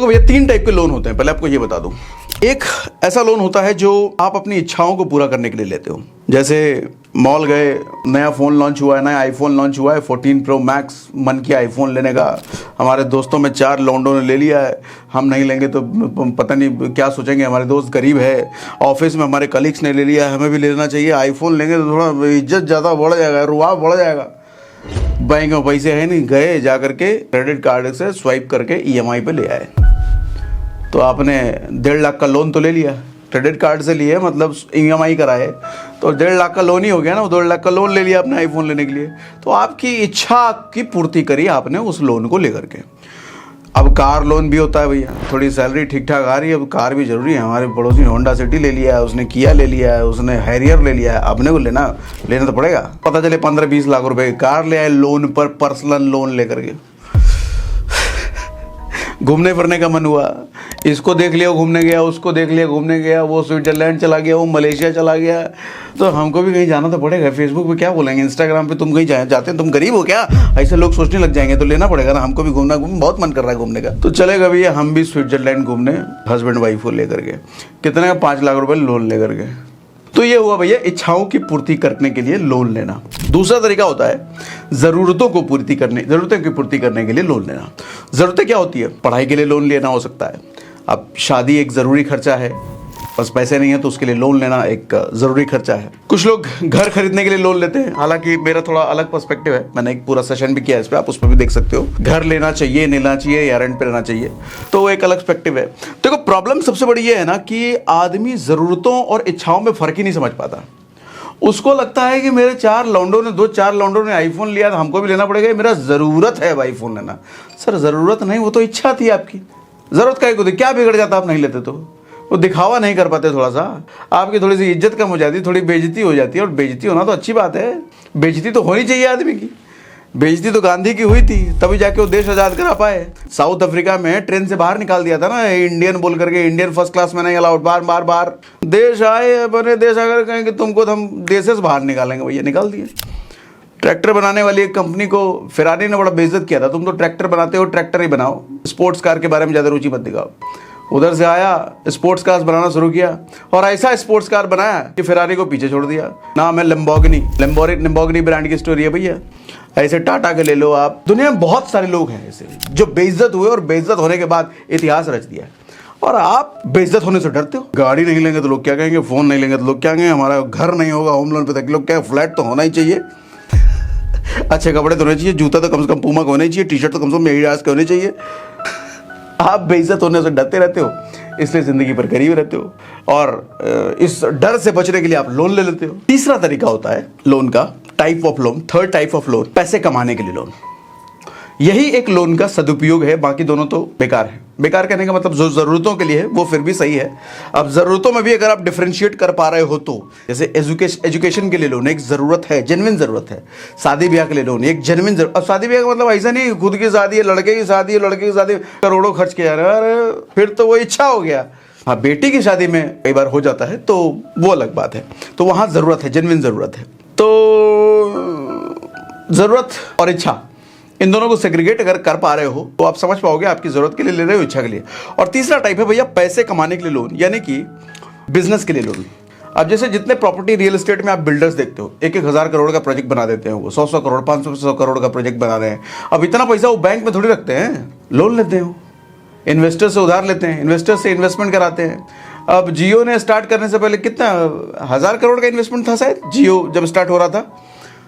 देखो भैया, 3 टाइप के लोन होते हैं, पहले आपको ये बता दूं। एक ऐसा लोन होता है जो आप अपनी इच्छाओं को पूरा करने के लिए लेते हो। जैसे मॉल गए, नया फ़ोन लॉन्च हुआ है, नया आईफोन लॉन्च हुआ है, 14 प्रो मैक्स, मन किया आईफोन लेने का। हमारे दोस्तों में 4 लौंडों ने ले लिया है, हम नहीं लेंगे तो पता नहीं क्या सोचेंगे, हमारे दोस्त गरीब है। ऑफिस में हमारे कलीग्स ने ले लिया है, हमें भी लेना चाहिए। आईफोन लेंगे तो थोड़ा इज्जत ज़्यादा बढ़ जाएगा, रुआब बढ़ जाएगा। बैंक में पैसे है नहीं, गए जा करके क्रेडिट कार्ड से स्वाइप करके EMI पे ले आए। तो आपने 1.5 लाख का लोन तो ले लिया, क्रेडिट कार्ड से लिए, मतलब EMI कराए, तो 1.5 लाख का लोन ही हो गया ना। 2.5 लाख का लोन ले लिया अपने आईफोन लेने के लिए। तो आपकी इच्छा की पूर्ति करी आपने उस लोन को लेकर के। अब कार लोन भी होता है भैया, थोड़ी सैलरी ठीक ठाक आ रही है, अब कार भी जरूरी है। हमारे पड़ोसी ने होंडा सिटी ले लिया है, उसने किया ले लिया है, उसने हैरियर ले लिया है, अपने को लेना तो पड़ेगा। पता चले 15-20 लाख रुपए की कार ले आए लोन पर, पर्सनल लोन लेकर के। घूमने फिरने का मन हुआ, इसको देख लिया घूमने गया, उसको देख लिया घूमने गया, वो स्विट्जरलैंड चला गया, वो मलेशिया चला गया। तो हमको भी कहीं जाना तो पड़ेगा। फेसबुक पे क्या बोलेंगे, इंस्टाग्राम पे तुम कहीं जाते हैं, तुम गरीब हो क्या, ऐसे लोग सोचने लग जाएंगे। तो लेना पड़ेगा ना, हमको भी बहुत मन कर रहा है घूमने का। तो चलेगा भैया, हम भी स्विट्जरलैंड घूमने हस्बैंड वाइफ को लेकर के। कितने का? 5 लाख रुपए लोन लेकर के। तो ये हुआ भैया इच्छाओं की पूर्ति करने के लिए लोन लेना। दूसरा तरीका होता है जरूरतों की पूर्ति करने के लिए लोन लेना। जरूरतें क्या होती है? पढ़ाई के लिए लोन लेना हो सकता है। अब शादी एक जरूरी खर्चा है, बस पैसे नहीं है तो उसके लिए लोन लेना एक जरूरी खर्चा है। कुछ लोग घर खरीदने के लिए लोन लेते हैं, हालांकि मेरा थोड़ा अलग पर्सपेक्टिव है, मैंने एक पूरा सेशन भी किया है इस पर, आप उस पर भी देख सकते हो। घर लेना चाहिए, लेना चाहिए या रेंट पे रहना चाहिए, तो वो एक अलग पर्सपेक्टिव है। देखो, प्रॉब्लम सबसे बड़ी ये है ना कि आदमी जरूरतों और इच्छाओं में फर्क ही नहीं समझ पाता। उसको लगता है कि मेरे 4 लौंडों ने आईफोन लिया तो हमको भी लेना पड़ेगा, मेरा जरूरत है आईफोन लेना। सर जरूरत नहीं, वो तो इच्छा थी आपकी। जरूरत का को क्या बिगड़ जाता आप नहीं लेते तो? वो दिखावा नहीं कर पाते, थोड़ा सा आपकी थोड़ी सी इज्जत कम हो जाती है, थोड़ी बेइज्जती हो जाती है। और बेइज्जती होना तो अच्छी बात है, बेइज्जती तो होनी चाहिए आदमी की। बेइज्जती तो गांधी की हुई थी, तभी जाके वो देश आज़ाद करा पाए। साउथ अफ्रीका में ट्रेन से बाहर निकाल दिया था ना, इंडियन बोल करके, इंडियन फर्स्ट क्लास में नहीं अलाउड। बार देश आए, बने देश अगर कहें कि तुमको हम देश से बाहर निकालेंगे, भैया निकाल दिए। ट्रैक्टर बनाने वाली एक कंपनी को फेरारी ने बड़ा बेइज्जत किया था, तुम तो ट्रैक्टर बनाते हो, ट्रैक्टर ही बनाओ, स्पोर्ट्स कार के बारे में ज़्यादा रुचि मत दिखाओ। उधर से आया, स्पोर्ट्स कार बनाना शुरू किया, और ऐसा स्पोर्ट्स कार बनाया कि फेरारी को पीछे छोड़ दिया। नाम है लैम्बोर्गिनी ब्रांड की स्टोरी है भैया। ऐसे टाटा के ले लो आप, दुनिया में बहुत सारे लोग हैं ऐसे जो बेइज्जत हुए और बेइज्जत होने के बाद इतिहास रच दिया। और आप बेइज्जत होने से डरते हो। गाड़ी नहीं लेंगे तो लोग क्या कहेंगे, फोन नहीं लेंगे तो लोग क्या कहेंगे, हमारा घर नहीं होगा होम लोन पे तक लोग क्या, फ्लैट तो होना ही चाहिए, अच्छे कपड़े तो होने चाहिए, जूता तो कम से कम पूमा का होना चाहिए, टी-शर्ट तो कम से कम एडिडास के होने चाहिए। आप बेइज्जत होने से डरते रहते हो, इसलिए जिंदगी पर गरीब रहते हो, और इस डर से बचने के लिए आप लोन ले लेते हो। तीसरा तरीका होता है लोन का, type of loan, third type of loan, पैसे कमाने के लिए लोन। यही एक लोन का सदुपयोग है, बाकी दोनों तो बेकार है। बेकार कहने का मतलब जो जरूरतों के लिए है वो फिर भी सही है। अब जरूरतों में भी अगर आप डिफरेंशिएट कर पा रहे हो तो, जैसे एजुकेशन के लिए लोन एक जरूरत है, जेन्युइन जरूरत है। शादी ब्याह के लिए लोन एक जेन्युइन जरूरत। अब शादी ब्याह का मतलब ऐसा नहीं खुद की शादी है, लड़के की शादी है, लड़के की शादी करोड़ों खर्च किया, अरे फिर तो वो इच्छा हो गया। हाँ, बेटी की शादी में कई बार हो जाता है तो वो अलग बात है, तो वहां जरूरत है, जेन्युइन जरूरत है। तो जरूरत और इच्छा, इन दोनों को सेग्रीगेट अगर कर पा रहे हो तो आप समझ पाओगे आपकी जरूरत के लिए ले रहे हो, इच्छा के लिए। और तीसरा टाइप है भैया पैसे कमाने के लिए लोन, यानी कि बिजनेस के लिए लोन। अब जैसे जितने प्रॉपर्टी रियल एस्टेट में आप बिल्डर्स देखते हो, 1-1 हज़ार करोड़ का प्रोजेक्ट बना देते हैं, वो 100-100 करोड़ 500 करोड़ का प्रोजेक्ट बना रहे हैं। अब इतना पैसा वो बैंक में थोड़ी रखते हैं, लोन लेते हैं, इन्वेस्टर से उधार लेते हैं, इन्वेस्टर से इन्वेस्टमेंट कराते हैं। अब जियो ने स्टार्ट करने से पहले कितना 1000 करोड़ का इन्वेस्टमेंट था शायद, जियो जब स्टार्ट हो रहा था।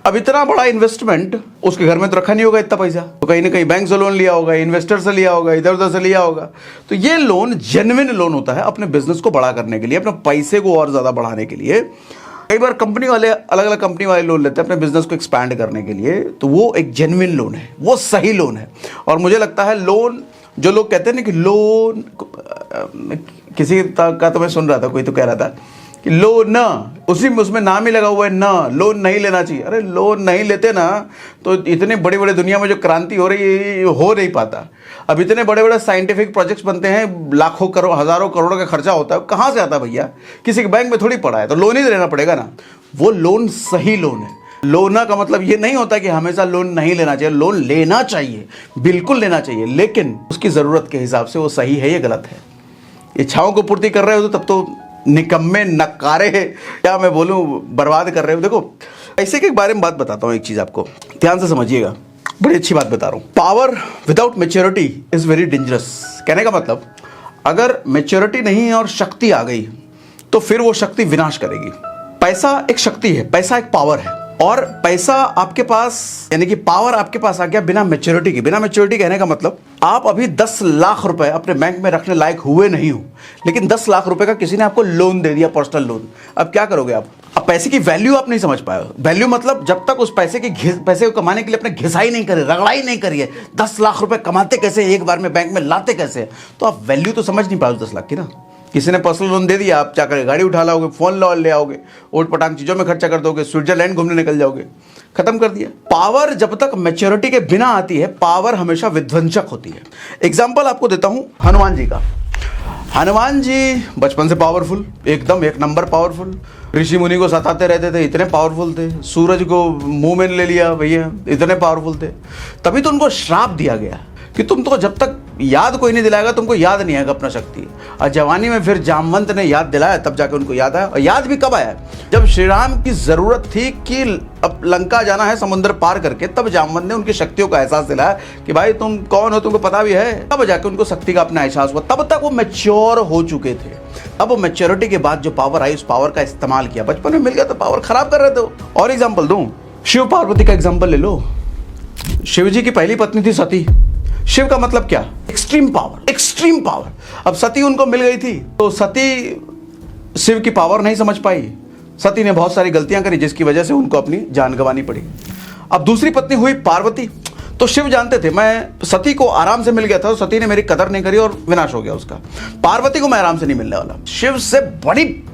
अब इतना बड़ा इन्वेस्टमेंट उसके घर में तो रखा नहीं होगा इतना पैसा, तो कहीं ना कहीं बैंक से लोन लिया होगा, इन्वेस्टर से लिया होगा, इधर उधर से लिया होगा। तो ये लोन जेन्युइन लोन होता है अपने बिजनेस को बड़ा करने के लिए, अपने पैसे को और ज़्यादा बढ़ाने के लिए। कई बार कंपनी वाले अलग अलग कंपनी वाले लोन लेते हैं अपने बिजनेस को एक्सपैंड करने के लिए, तो वो एक जेन्युइन लोन है, वो सही लोन है। और मुझे लगता है लोन, जो लोग कहते हैं ना कि लोन, किसी का तो मैं सुन रहा था, कोई तो कह रहा था कि लोन, उसी में उसमें नाम ही लगा हुआ है ना, लोन नहीं लेना चाहिए। अरे लोन नहीं लेते ना तो इतने बड़े बड़े दुनिया में जो क्रांति हो रही है हो नहीं पाता। अब इतने बड़े बड़े साइंटिफिक प्रोजेक्ट्स बनते हैं, लाखों करोड़ हज़ारों करोड़ का खर्चा होता है, कहाँ से आता भैया? किसी के बैंक में थोड़ी पड़ा है, तो लोन ही लेना पड़ेगा ना। वो लोन सही लोन है, लोना का मतलब ये नहीं होता कि हमेशा लोन नहीं लेना चाहिए, लोन लेना चाहिए, बिल्कुल लेना चाहिए, लेकिन उसकी ज़रूरत के हिसाब से वो सही है या गलत है। इच्छाओं को पूर्ति कर रहे हो तो तब तो निकम्मे नकारे, क्या मैं बोलूँ, बर्बाद कर रहे हो। देखो पैसे के बारे में बात बताता हूँ, एक चीज़ आपको ध्यान से समझिएगा, बड़ी अच्छी बात बता रहा हूँ। Power without maturity is very dangerous. कहने का मतलब अगर मेच्योरिटी नहीं है और शक्ति आ गई तो फिर वो शक्ति विनाश करेगी। पैसा एक शक्ति है, पैसा एक पावर है, और पैसा आपके पास यानी कि पावर आपके पास आ गया बिना मेच्योरिटी के। बिना मेच्योरिटी कहने का मतलब आप अभी 10 लाख रुपए अपने बैंक में रखने लायक हुए नहीं हो, लेकिन 10 लाख रुपए का किसी ने आपको लोन दे दिया, पर्सनल लोन। अब क्या करोगे आप? अब पैसे की वैल्यू आप नहीं समझ पाए। वैल्यू मतलब जब तक उस पैसे को कमाने के लिए अपने घिसाई नहीं करे, रगड़ाई नहीं करिए, 10 लाख रुपए कमाते कैसे, एक बार में बैंक में लाते कैसे, तो आप वैल्यू तो समझ नहीं पाओ 10 लाख की ना। किसी ने पर्सनल लोन दे दिया, आप क्या करें, गाड़ी उठा लाओगे, फोन ले आओगे, ओट पटांग चीजों में खर्चा कर दोगे, स्विट्जरलैंड घूमने निकल जाओगे, खत्म कर दिया। पावर जब तक मैच्योरिटी के बिना आती है, पावर हमेशा विध्वंसक होती है। एग्जाम्पल आपको देता हूं हनुमान जी का। हनुमान जी बचपन से पावरफुल, एकदम एक नंबर पावरफुल, ऋषि मुनि को सताते रहते थे, इतने पावरफुल थे। सूरज को मुंह में ले लिया भैया, इतने पावरफुल थे। तभी तो उनको श्राप दिया गया कि तुम तो जब तक याद कोई नहीं दिलाएगा तुमको याद नहीं आएगा अपना शक्ति। और जवानी में फिर जामवंत ने याद दिलाया, तब जाके उनको याद आया। और याद भी कब आया? जब श्री राम की जरूरत थी कि अब लंका जाना है समुद्र पार करके, तब जामवंत ने उनकी शक्तियों का एहसास दिलाया कि भाई तुम कौन हो, तुमको पता भी है। तब जाके उनको शक्ति का अपना एहसास हुआ। तब तक वो मैच्योर हो चुके थे। अब वो मैच्योरिटी के बाद जो पावर आई, उस पावर का इस्तेमाल किया। बचपन में मिल गया तो पावर खराब कर रहे थे। और एग्जाम्पल दूं, शिव पार्वती का एग्जाम्पल ले लो। शिव जी की पहली पत्नी थी सती। शिव का मतलब क्या? Extreme power, extreme power. अब सती उनको मिल गई थी तो सती शिव की पावर नहीं समझ पाई। सती ने बहुत सारी गलतियां करी जिसकी वजह से उनको अपनी जान गंवानी पड़ी। अब दूसरी पत्नी हुई पार्वती। तो शिव जानते थे मैं सती को आराम से मिल गया था, तो सती ने मेरी कदर नहीं करी और विनाश हो गया उसका। पार्वती को मैं आराम से नहीं मिलने वाला। शिव से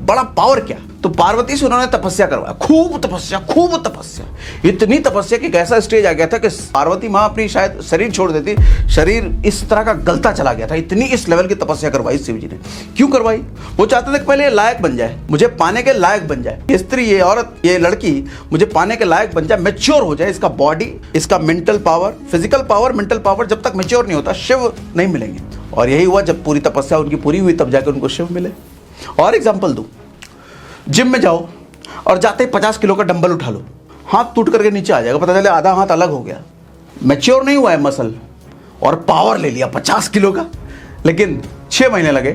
बड़ा पावर क्या? तो पार्वती से उन्होंने तपस्या करवाया, खूब तपस्या, इतनी तपस्या कि ऐसा स्टेज आ गया था कि पार्वती माँ अपनी शायद शरीर छोड़ देती, शरीर इस तरह का गलता चला गया था। इतनी इस लेवल की तपस्या करवाई शिव जी ने। क्यों करवाई? वो चाहते थे कि पहले ये लायक बन जाए, मुझे पाने के लायक बन जाए, ये स्त्री, ये औरत, ये लड़की मुझे पाने के लायक बन जाए, मैच्योर हो जाए। इसका बॉडी, इसका mental power, physical power, mental power जब तक मैच्योर नहीं होता शिव नहीं मिलेंगे। और यही हुआ, जब पूरी तपस्या उनकी पूरी हुई तब जाकर उनको शिव मिले। और एग्जाम्पल दूं, जिम में जाओ और जाते ही 50 किलो का डंबल उठा लो, हाथ टूट करके नीचे आ जाएगा, पता चले आधा हाथ अलग हो गया। मैच्योर नहीं हुआ है मसल, और पावर ले लिया 50 किलो का। लेकिन 6 महीने लगे,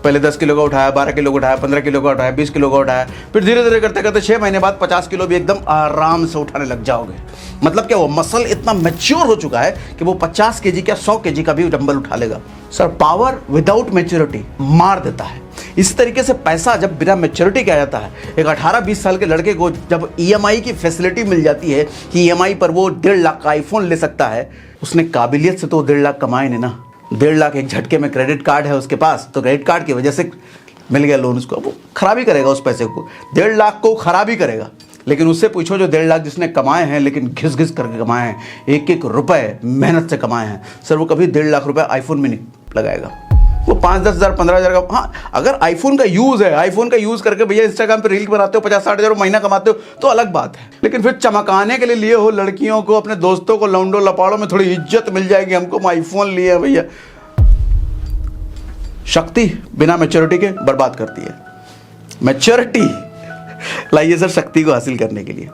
पहले 10 किलो का उठाया, 12 किलो का उठाया, 15 किलो का उठाया, 20 किलो का उठाया, फिर धीरे धीरे करते करते 6 महीने बाद 50 किलो भी एकदम आराम से उठाने लग जाओगे। मतलब क्या, वो मसल इतना मैच्योर हो चुका है कि वो 50 केजी क्या 100 केजी का भी डंबल उठा लेगा। सर, पावर विदाउट मैच्योरिटी मार देता है। इस तरीके से पैसा जब बिना मैच्योरिटी के आ जाता है, एक 18-20 साल के लड़के को जब EMI की फैसिलिटी मिल जाती है कि EMI पर वो 1.5 लाख का आईफोन ले सकता है, उसने काबिलियत से तो 1.5 लाख कमाए नहीं ना। 1.5 लाख एक झटके में, क्रेडिट कार्ड है उसके पास, तो क्रेडिट कार्ड की वजह से मिल गया लोन उसको। वो खराबी करेगा उस पैसे को, 1.5 लाख को खराबी करेगा। लेकिन उससे पूछो जो 1.5 लाख जिसने कमाए हैं, लेकिन घिस घिस करके कमाए हैं, एक एक रुपए मेहनत से कमाए हैं, सर वो कभी 1.5 लाख रुपए आईफोन में नहीं लगाएगा। वो 5-10 हज़ार 15 हज़ार का, हाँ अगर आईफोन का यूज़ है, आईफोन का यूज़ करके भैया इंस्टाग्राम पे रील बनाते हो, 50-60 हज़ार महीना कमाते हो तो अलग बात है। लेकिन फिर चमकाने के लिए हो लड़कियों को, अपने दोस्तों को, लौंडो लपाड़ों में थोड़ी इज्जत मिल जाएगी, हमको आईफोन लिया भैया। शक्ति बिना मैच्योरिटी के बर्बाद करती है। मैच्योरिटी लाइए सर शक्ति को हासिल करने के लिए।